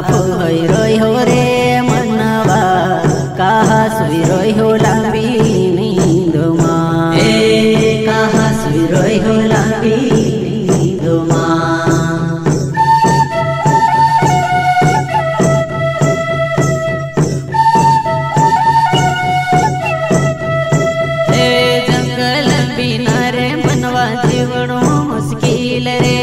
फुई रोई हो रे मनवा कहा सुई रोई हो लांबी नींद मां कहा सुई रोई हो लांबी नींद मां जंगल बिना रे मनवा जीवणो मुश्किल रे